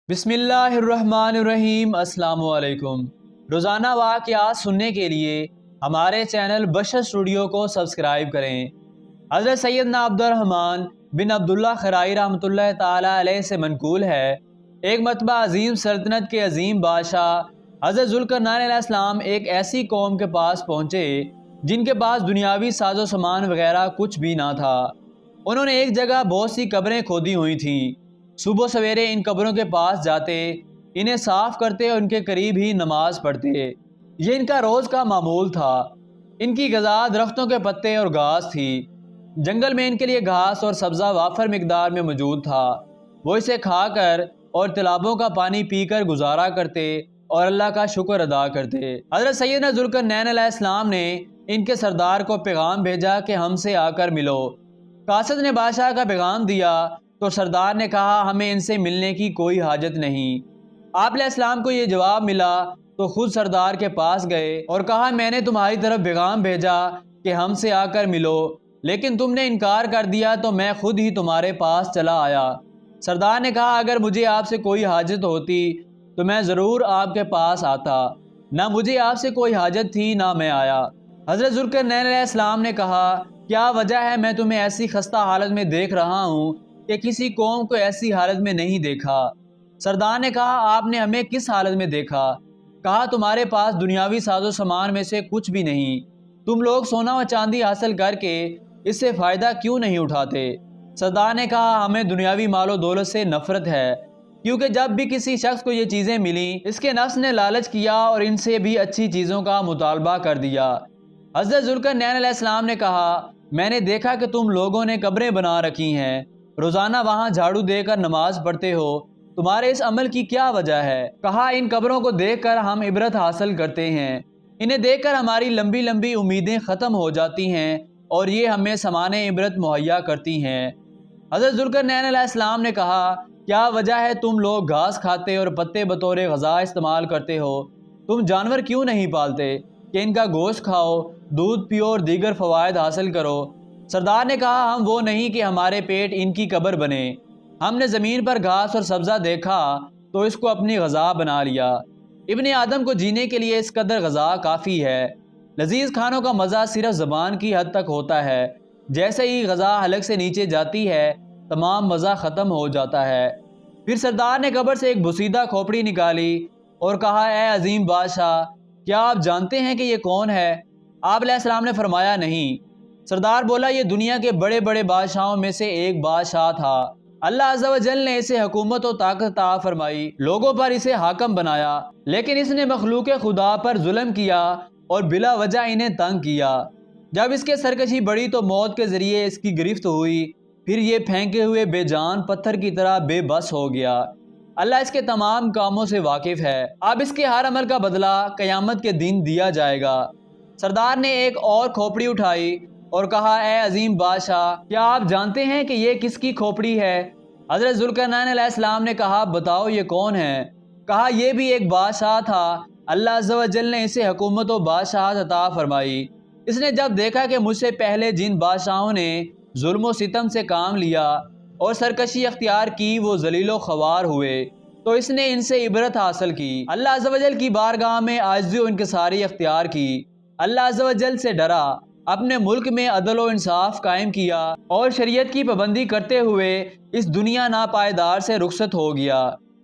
بسم اللہ الرحمن الرحیم۔ السلام علیکم۔ روزانہ واقعات سننے کے لیے ہمارے چینل بشر اسٹوڈیو کو سبسکرائب کریں۔ حضرت سیدنا عبد الرحمن بن عبداللہ خرائی رحمۃ اللہ تعالی علیہ سے منقول ہے، ایک مرتبہ عظیم سلطنت کے عظیم بادشاہ حضرت ذوالقرنین علیہ السلام ایک ایسی قوم کے پاس پہنچے جن کے پاس دنیاوی ساز و سامان وغیرہ کچھ بھی نہ تھا۔ انہوں نے ایک جگہ بہت سی قبریں کھودی ہوئی تھیں۔ صبح سویرے ان قبروں کے پاس جاتے، انہیں صاف کرتے اور ان کے قریب ہی نماز پڑھتے۔ یہ ان کا روز کا معمول تھا۔ ان کی غذا درختوں کے پتے اور گھاس تھی۔ جنگل میں ان کے لیے گھاس اور سبزہ وافر مقدار میں موجود تھا۔ وہ اسے کھا کر اور تالابوں کا پانی پی کر گزارا کرتے اور اللہ کا شکر ادا کرتے۔ حضرت سیدنا ذوالقرنین علیہ السلام نے ان کے سردار کو پیغام بھیجا کہ ہم سے آ کر ملو۔ قاصد نے بادشاہ کا پیغام دیا تو سردار نے کہا ہمیں ان سے ملنے کی کوئی حاجت نہیں۔ آپ علیہ السلام کو یہ جواب ملا تو خود سردار کے پاس گئے اور کہا میں نے تمہاری طرف پیغام بھیجا کہ ہم سے آ کر ملو، لیکن تم نے انکار کر دیا تو میں خود ہی تمہارے پاس چلا آیا۔ سردار نے کہا اگر مجھے آپ سے کوئی حاجت ہوتی تو میں ضرور آپ کے پاس آتا، نہ مجھے آپ سے کوئی حاجت تھی نہ میں آیا۔ حضرت ذوالقرنین علیہ السلام نے کہا کیا وجہ ہے میں تمہیں ایسی خستہ حالت میں دیکھ رہا ہوں کہ کسی قوم کو ایسی حالت میں نہیں دیکھا۔ سردار نے کہا آپ نے ہمیں کس حالت میں دیکھا؟ کہا تمہارے پاس دنیاوی ساز و سامان میں سے کچھ بھی نہیں، تم لوگ سونا و چاندی حاصل کر کے اس سے فائدہ کیوں نہیں اٹھاتے؟ سردار نے کہا ہمیں دنیاوی مال و دولت سے نفرت ہے، کیونکہ جب بھی کسی شخص کو یہ چیزیں ملیں اس کے نفس نے لالچ کیا اور ان سے بھی اچھی چیزوں کا مطالبہ کر دیا۔ حضرت ذوالقرنین علیہ السلام نے کہا میں نے دیکھا کہ تم لوگوں نے قبریں بنا رکھی ہیں، روزانہ وہاں جھاڑو دے کر نماز پڑھتے ہو، تمہارے اس عمل کی کیا وجہ ہے؟ کہا ان قبروں کو دیکھ کر ہم عبرت حاصل کرتے ہیں، انہیں دیکھ کر ہماری لمبی لمبی امیدیں ختم ہو جاتی ہیں اور یہ ہمیں سمانے عبرت مہیا کرتی ہیں۔ حضرت ذوالقرنین علیہ السلام نے کہا کیا وجہ ہے تم لوگ گھاس کھاتے اور پتے بطور غذا استعمال کرتے ہو؟ تم جانور کیوں نہیں پالتے کہ ان کا گوشت کھاؤ، دودھ پیو اور دیگر فوائد حاصل کرو؟ سردار نے کہا ہم وہ نہیں کہ ہمارے پیٹ ان کی قبر بنے، ہم نے زمین پر گھاس اور سبزہ دیکھا تو اس کو اپنی غذا بنا لیا۔ ابن آدم کو جینے کے لیے اس قدر غذا کافی ہے۔ لذیذ کھانوں کا مزہ صرف زبان کی حد تک ہوتا ہے، جیسے ہی غذا حلق سے نیچے جاتی ہے تمام مزہ ختم ہو جاتا ہے۔ پھر سردار نے قبر سے ایک بوسیدہ کھوپڑی نکالی اور کہا اے عظیم بادشاہ کیا آپ جانتے ہیں کہ یہ کون ہے؟ آپ علیہ السلام نے فرمایا نہیں۔ سردار بولا یہ دنیا کے بڑے بڑے بادشاہوں میں سے ایک بادشاہ تھا، اللہ عز و جل نے اسے حکومت و طاقت عطا فرمائی، لوگوں پر اسے حاکم بنایا، لیکن اس نے مخلوق خدا پر ظلم کیا اور بلا وجہ انہیں تنگ کیا۔ جب اس کے سرکشی بڑھی تو موت کے ذریعے اس کی گرفت ہوئی، پھر یہ پھینکے ہوئے بے جان پتھر کی طرح بے بس ہو گیا۔ اللہ اس کے تمام کاموں سے واقف ہے، اب اس کے ہر عمل کا بدلہ قیامت کے دن دیا جائے گا۔ سردار نے ایک اور کھوپڑی اٹھائی اور کہا اے عظیم بادشاہ کیا آپ جانتے ہیں کہ یہ کس کی کھوپڑی ہے؟ حضرت ذوالقرنین علیہ السلام نے کہا بتاؤ یہ کون ہے؟ کہا یہ بھی ایک بادشاہ تھا، اللہ عز و جل نے اسے حکومت و بادشاہت عطا فرمائی۔ اس نے جب دیکھا کہ مجھ سے پہلے جن بادشاہوں نے ظلم و ستم سے کام لیا اور سرکشی اختیار کی وہ ذلیل و خوار ہوئے تو اس نے ان سے عبرت حاصل کی، اللہ عز و جل کی بارگاہ میں عاجزی و انکساری اختیار کی، اللہ عز و جل سے ڈرا، اپنے ملک میں عدل و انصاف قائم کیا اور شریعت کی پابندی کرتے ہوئے اس دنیا ناپائیدار سے رخصت ہو گیا۔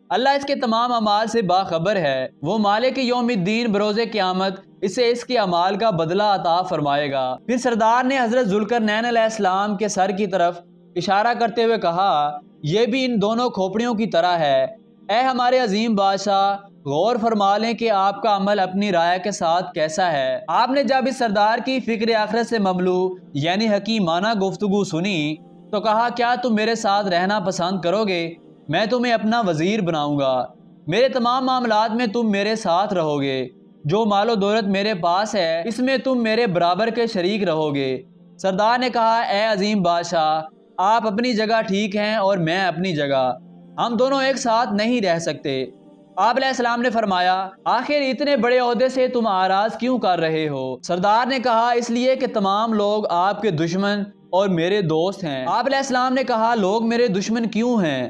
اللہ اس کے تمام اعمال سے باخبر ہے، وہ مالک یوم الدین بروز قیامت اسے اس کے اعمال کا بدلہ عطا فرمائے گا۔ پھر سردار نے حضرت ذوالقرنین علیہ السلام کے سر کی طرف اشارہ کرتے ہوئے کہا یہ بھی ان دونوں کھوپڑیوں کی طرح ہے۔ اے ہمارے عظیم بادشاہ غور فرما لیں کہ آپ کا عمل اپنی رائے کے ساتھ کیسا ہے۔ آپ نے جب اس سردار کی فکر آخرت سے مملو یعنی حکیمانہ گفتگو سنی تو کہا کیا تم میرے ساتھ رہنا پسند کرو گے؟ میں تمہیں اپنا وزیر بناؤں گا، میرے تمام معاملات میں تم میرے ساتھ رہو گے، جو مال و دولت میرے پاس ہے اس میں تم میرے برابر کے شریک رہو گے۔ سردار نے کہا اے عظیم بادشاہ آپ اپنی جگہ ٹھیک ہیں اور میں اپنی جگہ، ہم دونوں ایک ساتھ نہیں رہ سکتے۔ آپ علیہ السلام نے فرمایا آخر اتنے بڑے عہدے سے تم آراز کیوں کر رہے ہو؟ سردار نے کہا اس لیے کہ تمام لوگ آپ کے دشمن اور میرے دوست ہیں۔ آپ علیہ السلام نے کہا لوگ میرے دشمن کیوں ہیں؟